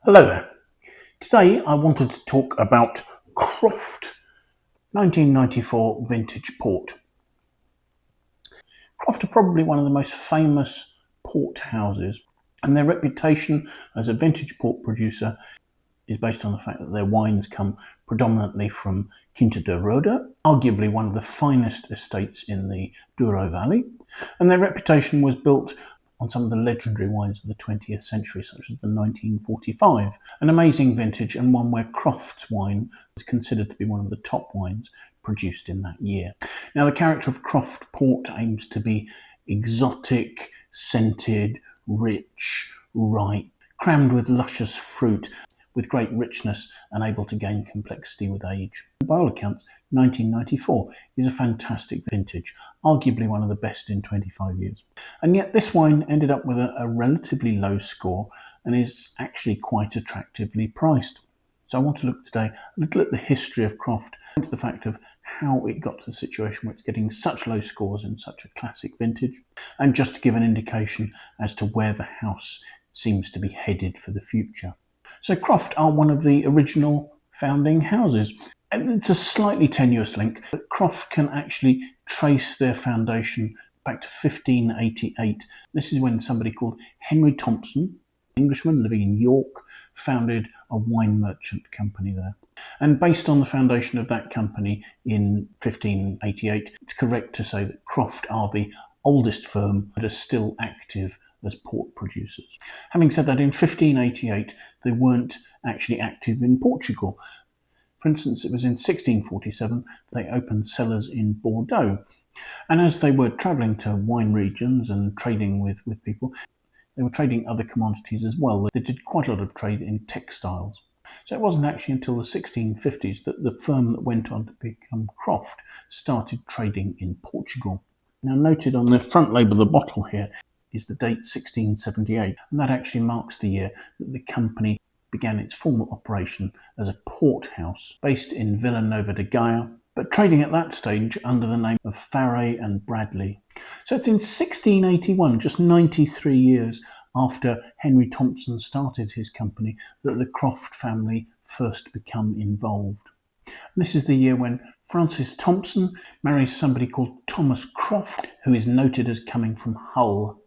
Hello there. Today I wanted to talk about Croft 1994 Vintage Port. Croft are probably one of the most famous port houses, and their reputation as a vintage port producer is based on the fact that their wines come predominantly from Quinta da Roeda, arguably one of the finest estates in the Douro Valley, and their reputation was built on some of the legendary wines of the 20th century, such as the 1945, an amazing vintage and one where Croft's wine was considered to be one of the top wines produced in that year. Now, the character of Croft Port aims to be exotic, scented, rich, ripe, crammed with luscious fruit, with great richness and able to gain complexity with age. By all accounts, 1994 is a fantastic vintage, arguably one of the best in 25 years. And yet this wine ended up with a relatively low score and is actually quite attractively priced. So I want to look today a little at the history of Croft and to the fact of how it got to the situation where it's getting such low scores in such a classic vintage, and just to give an indication as to where the house seems to be headed for the future. So Croft are one of the original founding houses. And it's a slightly tenuous link, but Croft can actually trace their foundation back to 1588. This is when somebody called Henry Thompson, an Englishman living in York, founded a wine merchant company there. And based on the foundation of that company in 1588, it's correct to say that Croft are the oldest firm that are still active as port producers. Having said that, in 1588, they weren't actually active in Portugal. For instance, it was in 1647 they opened cellars in Bordeaux. And as they were travelling to wine regions and trading with people, they were trading other commodities as well. They did quite a lot of trade in textiles. So it wasn't actually until the 1650s that the firm that went on to become Croft started trading in Portugal. Now, noted on the front label of the bottle here is the date 1678, and that actually marks the year that the company began its formal operation as a port house based in Villanova de Gaia, but trading at that stage under the name of Farey and Bradley. So it's in 1681, just 93 years after Henry Thompson started his company, that the Croft family first become involved. And this is the year when Francis Thompson marries somebody called Thomas Croft, who is noted as coming from Hull.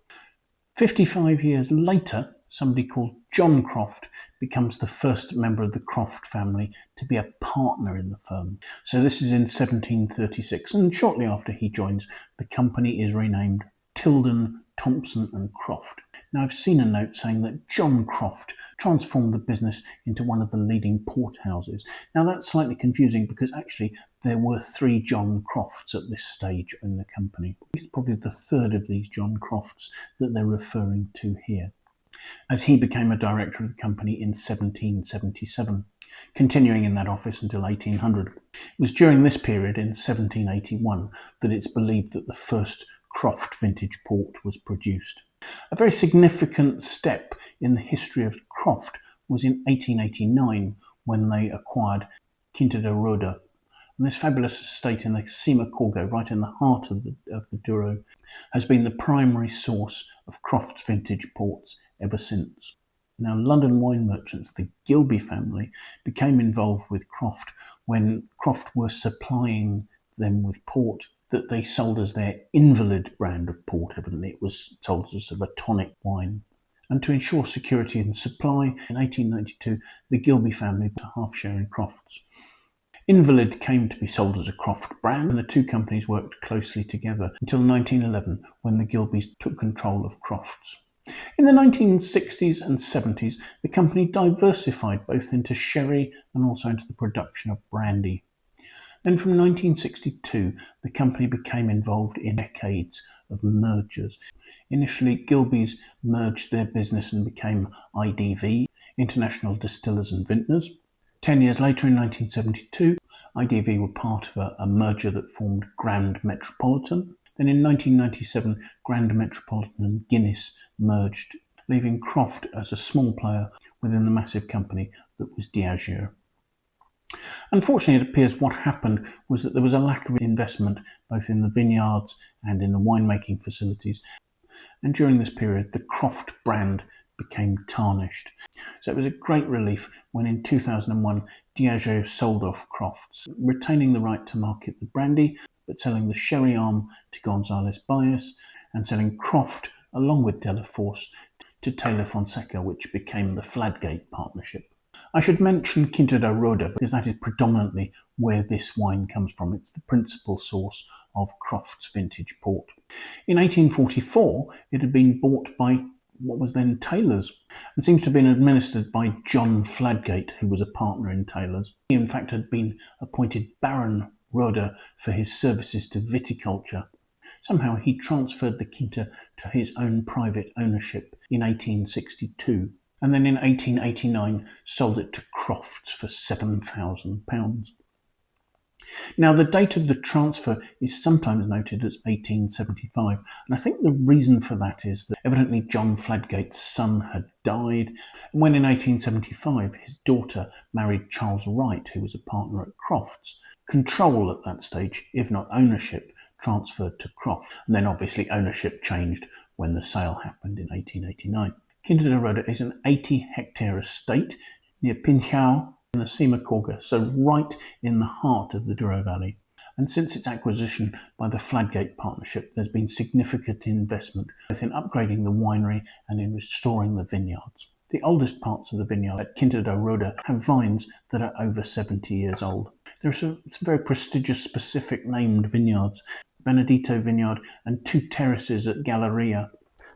55 years later, somebody called John Croft becomes the first member of the Croft family to be a partner in the firm. So this is in 1736, and shortly after he joins, the company is renamed Tilden, Thompson and Croft. Now, I've seen a note saying that John Croft transformed the business into one of the leading port houses. Now, that's slightly confusing because actually there were 3 John Crofts at this stage in the company. It's probably the third of these John Crofts that they're referring to here, as he became a director of the company in 1777, continuing in that office until 1800. It was during this period, in 1781, that it's believed that the first Croft Vintage Port was produced. A very significant step in the history of Croft was in 1889 when they acquired Quinta da Roêda. And this fabulous estate in the Cima Corgo, right in the heart of the Douro, has been the primary source of Croft's vintage ports ever since. Now, London wine merchants, the Gilbey family, became involved with Croft when Croft were supplying them with port that they sold as their Invalid brand of port. Evidently, it was sold as sort of a tonic wine. And to ensure security in supply, in 1892, the Gilbey family put a half share in Croft's. Invalid came to be sold as a Croft brand, and the two companies worked closely together until 1911, when the Gilbeys took control of Croft's. In the 1960s and 70s, the company diversified both into sherry and also into the production of brandy. Then from 1962, the company became involved in decades of mergers. Initially, Gilbey's merged their business and became IDV, International Distillers and Vintners. 10 years later, in 1972, IDV were part of a merger that formed Grand Metropolitan. Then in 1997, Grand Metropolitan and Guinness merged, leaving Croft as a small player within the massive company that was Diageo. Unfortunately, it appears what happened was that there was a lack of investment both in the vineyards and in the winemaking facilities. And during this period, the Croft brand became tarnished. So it was a great relief when in 2001 Diageo sold off Crofts, retaining the right to market the brandy, but selling the sherry arm to Gonzalez Baez and selling Croft along with Delaforce to Taylor Fonseca, which became the Fladgate partnership. I should mention Quinta da Roêda because that is predominantly where this wine comes from. It's the principal source of Croft Vintage Port. In 1844, it had been bought by what was then Taylor's and seems to have been administered by John Fladgate, who was a partner in Taylor's. He in fact had been appointed Baron Roêda for his services to viticulture. Somehow he transferred the Quinta to his own private ownership in 1862 and then in 1889 sold it to Crofts for £7,000. Now, the date of the transfer is sometimes noted as 1875, and I think the reason for that is that evidently John Fladgate's son had died, and when in 1875 his daughter married Charles Wright, who was a partner at Crofts, control at that stage, if not ownership, transferred to Croft, and then obviously ownership changed when the sale happened in 1889. Quinta da Roêda is an 80-hectare estate near Pinhao in the Cima Corga, so right in the heart of the Douro Valley. And since its acquisition by the Fladgate partnership, there's been significant investment both in upgrading the winery and in restoring the vineyards. The oldest parts of the vineyard at Quinta da Roêda have vines that are over 70 years old. There are some very prestigious specific named vineyards, Benedito Vineyard and 2 terraces at Galleria.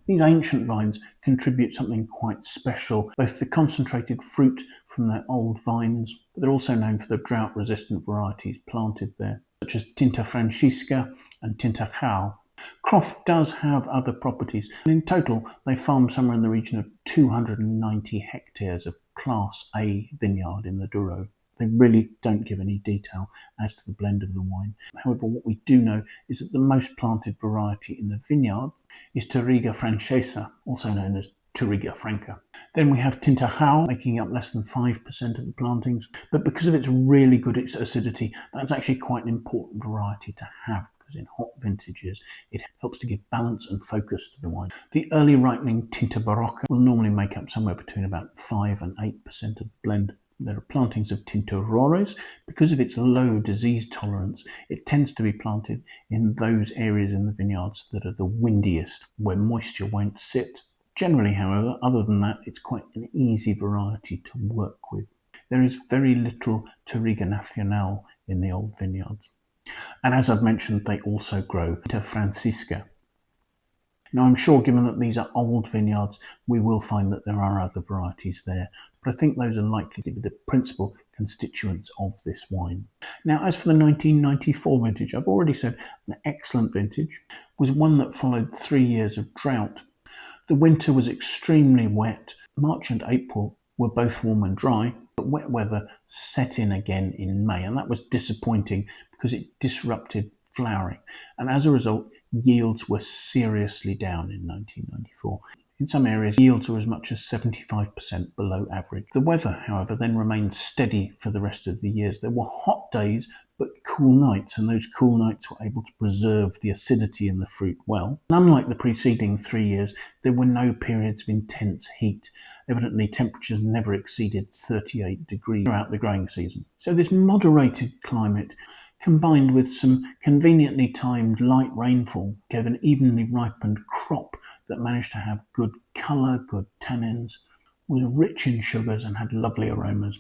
These ancient vines contribute something quite special, both the concentrated fruit from their old vines, but they're also known for the drought-resistant varieties planted there, such as Tinta Francisca and Tinta Jao. Croft does have other properties, and in total they farm somewhere in the region of 290 hectares of Class A vineyard in the Douro. They really don't give any detail as to the blend of the wine. However, what we do know is that the most planted variety in the vineyard is Touriga Francesa, also known as Touriga Franca. Then we have Tinta Jao, making up less than 5% of the plantings, but because of its really good acidity, that's actually quite an important variety to have, because in hot vintages it helps to give balance and focus to the wine. The early ripening Tinta Barocca will normally make up somewhere between about 5 and 8% of the blend. There are plantings of Tinta Rores. Because of its low disease tolerance, it tends to be planted in those areas in the vineyards that are the windiest, where moisture won't sit. Generally, however, other than that, it's quite an easy variety to work with. There is very little Touriga Nacional in the old vineyards. And as I've mentioned, they also grow Tinta Francisca. Now, I'm sure, given that these are old vineyards, we will find that there are other varieties there, but I think those are likely to be the principal constituents of this wine. Now, as for the 1994 vintage, I've already said an excellent vintage, was one that followed 3 years of drought. The winter was extremely wet. March and April were both warm and dry, but wet weather set in again in May, and that was disappointing because it disrupted flowering, and as a result, yields were seriously down in 1994. In some areas, yields were as much as 75% below average. The weather, however, then remained steady for the rest of the years. There were hot days, but cool nights, and those cool nights were able to preserve the acidity in the fruit well. And unlike the preceding 3 years, there were no periods of intense heat. Evidently, temperatures never exceeded 38 degrees throughout the growing season. So this moderated climate, combined with some conveniently timed light rainfall, gave an evenly ripened crop that managed to have good colour, good tannins, was rich in sugars and had lovely aromas.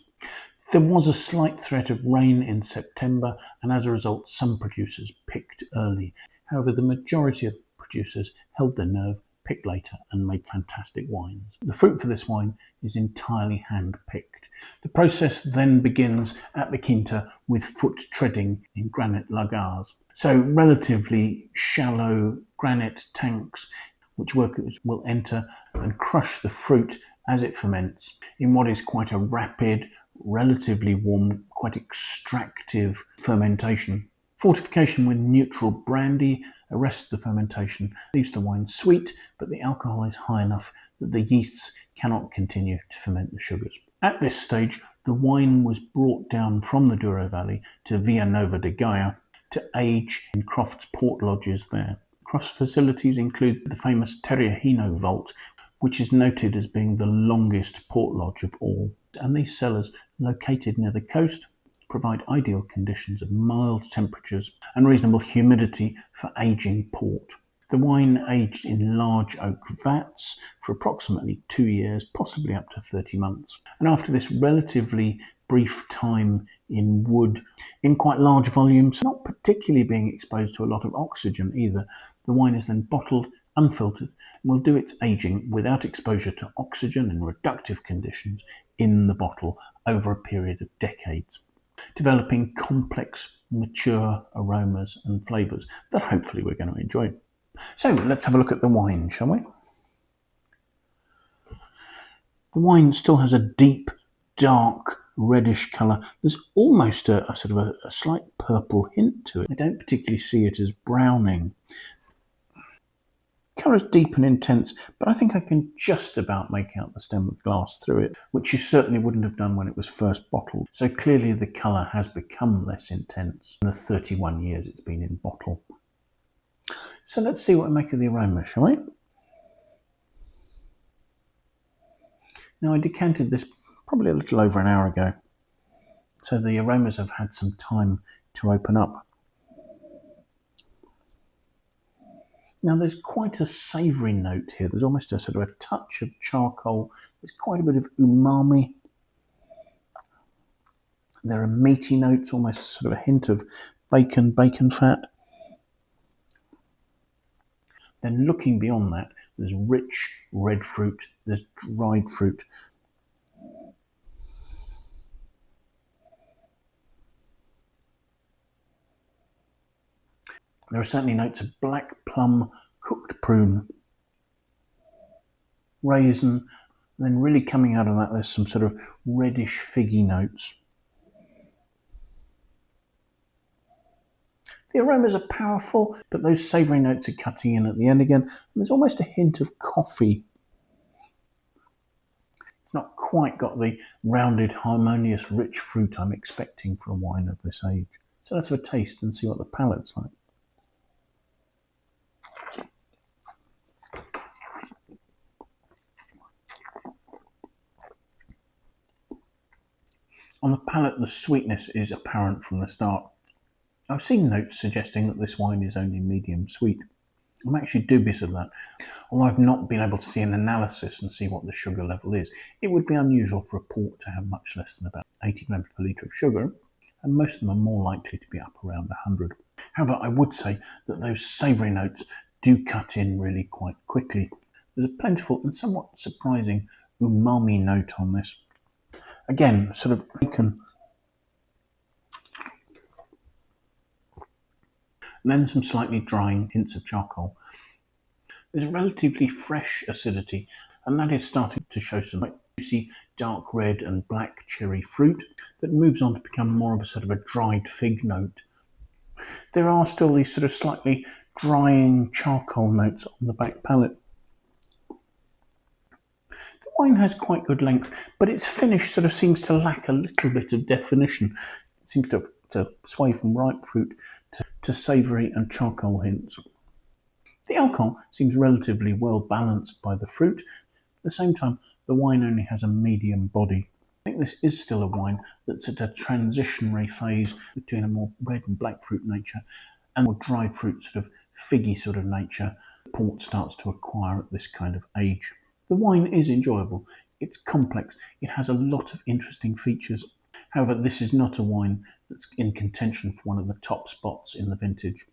There was a slight threat of rain in September, and as a result some producers picked early. However, the majority of producers held their nerve, picked later, and made fantastic wines. The fruit for this wine is entirely hand-picked. The process then begins at the Quinta with foot treading in granite lagars. So relatively shallow granite tanks which workers will enter and crush the fruit as it ferments in what is quite a rapid, relatively warm, quite extractive fermentation. Fortification with neutral brandy arrests the fermentation, leaves the wine sweet, but the alcohol is high enough that the yeasts cannot continue to ferment the sugars. At this stage, the wine was brought down from the Douro Valley to Villanova de Gaia to age in Croft's port lodges there. Croft's facilities include the famous Terriahino vault, which is noted as being the longest port lodge of all. And these cellars, located near the coast, provide ideal conditions of mild temperatures and reasonable humidity for aging port. The wine aged in large oak vats for approximately 2 years, possibly up to 30 months. And after this relatively brief time in wood, in quite large volumes, not particularly being exposed to a lot of oxygen either, the wine is then bottled, unfiltered, and will do its aging without exposure to oxygen in reductive conditions in the bottle over a period of decades, developing complex, mature aromas and flavours that hopefully we're going to enjoy. So let's have a look at the wine, shall we? The wine still has a deep, dark, reddish colour. There's almost a sort of a slight purple hint to it. I don't particularly see it as browning. The colour is deep and intense, but I think I can just about make out the stem of glass through it, which you certainly wouldn't have done when it was first bottled. So clearly the colour has become less intense in the 31 years it's been in bottle. So let's see what we make of the aroma, shall we? Now I decanted this probably a little over an hour ago, so the aromas have had some time to open up. Now there's quite a savoury note here. There's almost a sort of a touch of charcoal. There's quite a bit of umami. There are meaty notes, almost sort of a hint of bacon fat. Then looking beyond that, there's rich red fruit, there's dried fruit. There are certainly notes of black plum, cooked prune, raisin, and then really coming out of that there's some sort of reddish figgy notes. The aromas are powerful, but those savoury notes are cutting in at the end again. And there's almost a hint of coffee. It's not quite got the rounded, harmonious, rich fruit I'm expecting for a wine of this age. So let's have a taste and see what the palate's like. On the palate, the sweetness is apparent from the start. I've seen notes suggesting that this wine is only medium sweet. I'm actually dubious of that. Although I've not been able to see an analysis and see what the sugar level is. It would be unusual for a port to have much less than about 80 grams per litre of sugar, and most of them are more likely to be up around 100. However, I would say that those savoury notes do cut in really quite quickly. There's a plentiful and somewhat surprising umami note on this. Again, sort of bacon. And then some slightly drying hints of charcoal. There's relatively fresh acidity, and that is starting to show some juicy dark red and black cherry fruit that moves on to become more of a sort of a dried fig note. There are still these sort of slightly drying charcoal notes on the back palate. The wine has quite good length, but its finish sort of seems to lack a little bit of definition. It seems to sway from ripe fruit to savoury and charcoal hints. The alcohol seems relatively well balanced by the fruit. At the same time, the wine only has a medium body. I think this is still a wine that's at a transitionary phase between a more red and black fruit nature and more dried fruit sort of figgy sort of nature port starts to acquire at this kind of age. The wine is enjoyable. It's complex. It has a lot of interesting features. However, this is not a wine that's in contention for one of the top spots in the vintage.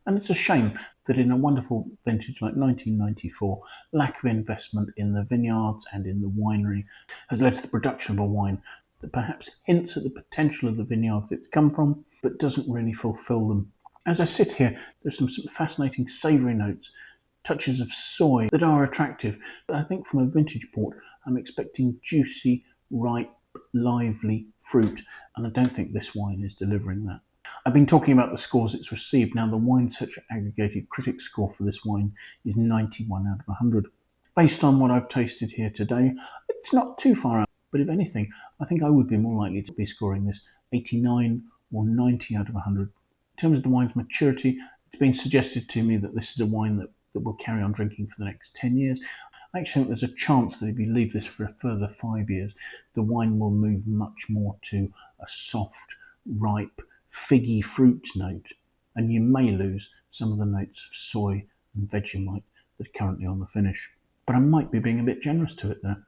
And it's a shame that in a wonderful vintage like 1994, lack of investment in the vineyards and in the winery has led to the production of a wine that perhaps hints at the potential of the vineyards it's come from, but doesn't really fulfill them. As I sit here, there's some fascinating savoury notes, touches of soy that are attractive, but I think from a vintage port, I'm expecting juicy, ripe, lively fruit, and I don't think this wine is delivering that. I've been talking about the scores it's received. Now, the Wine Searcher aggregated critic score for this wine is 91 out of 100. Based on what I've tasted here today, it's not too far out, but if anything, I think I would be more likely to be scoring this 89 or 90 out of 100. In terms of the wine's maturity, it's been suggested to me that this is a wine that will carry on drinking for the next 10 years. I actually think there's a chance that if you leave this for a further 5 years, the wine will move much more to a soft, ripe, figgy fruit note, and you may lose some of the notes of soy and Vegemite that are currently on the finish. But I might be being a bit generous to it there.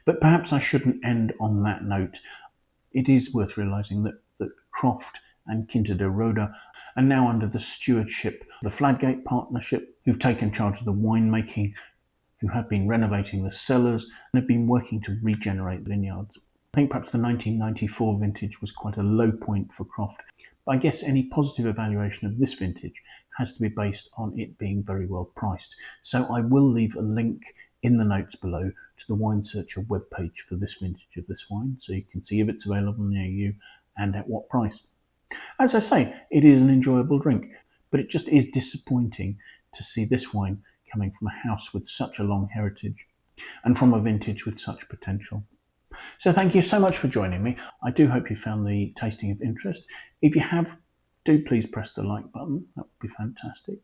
But perhaps I shouldn't end on that note. It is worth realising that Croft and Quinta da Roeda are now under the stewardship of the Fladgate Partnership, who've taken charge of the winemaking, who have been renovating the cellars and have been working to regenerate vineyards. I think perhaps the 1994 vintage was quite a low point for Croft, but I guess any positive evaluation of this vintage has to be based on it being very well priced. So I will leave a link in the notes below to the Wine Searcher webpage for this vintage of this wine, so you can see if it's available near you and at what price. As I say, it is an enjoyable drink, but it just is disappointing to see this wine coming from a house with such a long heritage and from a vintage with such potential. So thank you so much for joining me. I do hope you found the tasting of interest. If you have, do please press the like button. That would be fantastic.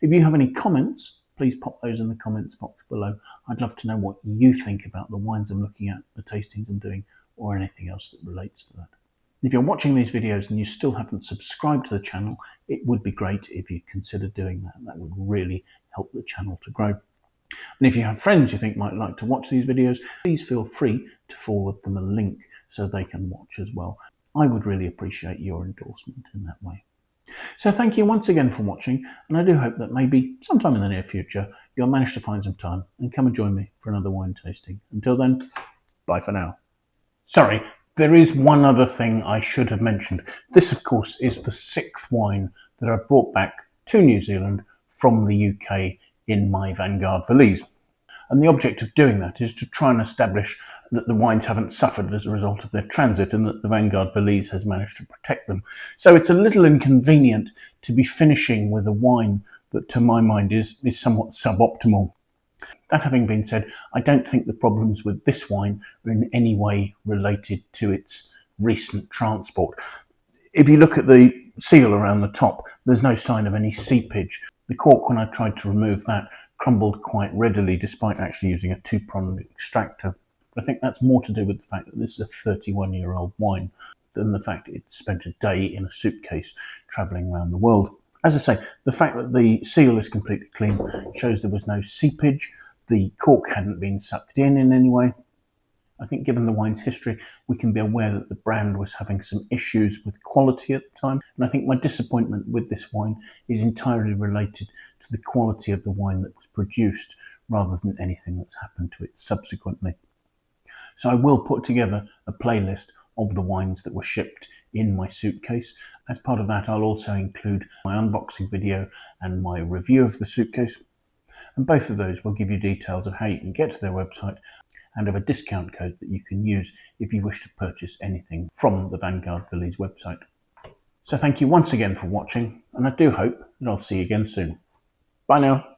If you have any comments, please pop those in the comments box below. I'd love to know what you think about the wines I'm looking at, the tastings I'm doing, or anything else that relates to that. If you're watching these videos and you still haven't subscribed to the channel, it would be great if you consider doing that. That would really help the channel to grow. And if you have friends you think might like to watch these videos, please feel free to forward them a link so they can watch as well. I would really appreciate your endorsement in that way. So thank you once again for watching, and I do hope that maybe sometime in the near future you'll manage to find some time and come and join me for another wine tasting. Until then, bye for now. Sorry, there is one other thing I should have mentioned. This, of course, is the 6th wine that I've brought back to New Zealand from the UK in my Vingardevalise. And the object of doing that is to try and establish that the wines haven't suffered as a result of their transit and that the Vingardevalise has managed to protect them. So it's a little inconvenient to be finishing with a wine that, to my mind, is somewhat suboptimal. That having been said, I don't think the problems with this wine are in any way related to its recent transport. If you look at the seal around the top, there's no sign of any seepage. The cork, when I tried to remove that, crumbled quite readily despite actually using a 2-pronged extractor. But I think that's more to do with the fact that this is a 31-year-old wine than the fact it spent a day in a suitcase travelling around the world. As I say, the fact that the seal is completely clean shows there was no seepage, the cork hadn't been sucked in any way. I think given the wine's history, we can be aware that the brand was having some issues with quality at the time. And I think my disappointment with this wine is entirely related to the quality of the wine that was produced rather than anything that's happened to it subsequently. So I will put together a playlist of the wines that were shipped in my suitcase. As part of that, I'll also include my unboxing video and my review of the suitcase. And both of those will give you details of how you can get to their website and of a discount code that you can use if you wish to purchase anything from the Vingardevalise website. So thank you once again for watching, and I do hope that I'll see you again soon. Bye now.